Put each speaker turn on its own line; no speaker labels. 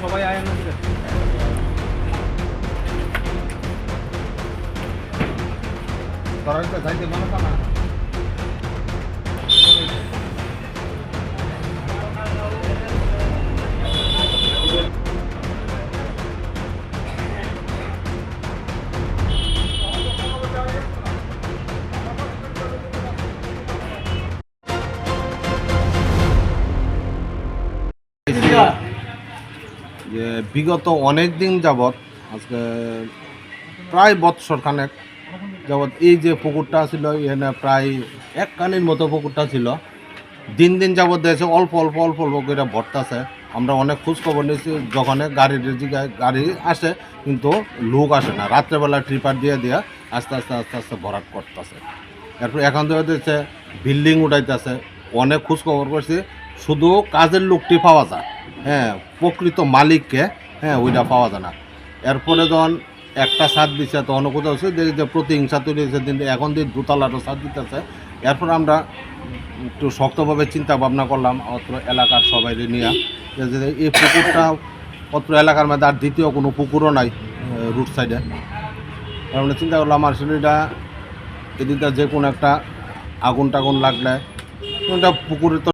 সবাই আয় নদীতে। তোরা যাইতে মনে পানা যে বিগত অনেক দিন যাবৎ আজকে প্রায় বৎসর খানেক যাবৎ এই যে পুকুরটা ছিল এখানে প্রায় এক কানির মতো পুকুরটা ছিল। দিন দিন যাবৎ দেখছে অল্প অল্প অল্প অল্প করে ভরতেছে। আমরা অনেক খোঁজ খবর নিয়েছি, যখন গাড়ির জায়গায় গাড়ি আসে কিন্তু লোক আসে না, রাত্রেবেলা ট্রিপার দিয়ে আস্তে আস্তে আস্তে আস্তে ভরাট করতেছে। এরপর এখন তো হচ্ছে বিল্ডিং উঠাইতেছে। অনেক খোঁজ খবর করছি, শুধু কাজের লোকটি পাওয়া যায়, হ্যাঁ, প্রকৃত মালিককে ওইটা পাওয়া যায় না। এরপরে যখন একটা ছাদ দিচ্ছে তখন কোথাও হচ্ছে যে প্রতিহিংসা তৈরি হয়েছে, কিন্তু এখন দিয়ে দোতলাটা ছাদ দিতেছে। এরপর আমরা একটু শক্তভাবে চিন্তা ভাবনা করলাম অত্র এলাকার সবাই নিয়ে যে এই পুকুরটা অত্র এলাকার মধ্যে আর দ্বিতীয় কোনো পুকুরও নাই রুট সাইডে। আমরা চিন্তা করলাম আর সেটা এদিকটা যে কোনো একটা আগুন টাগুন লাগলে পুকুরে তো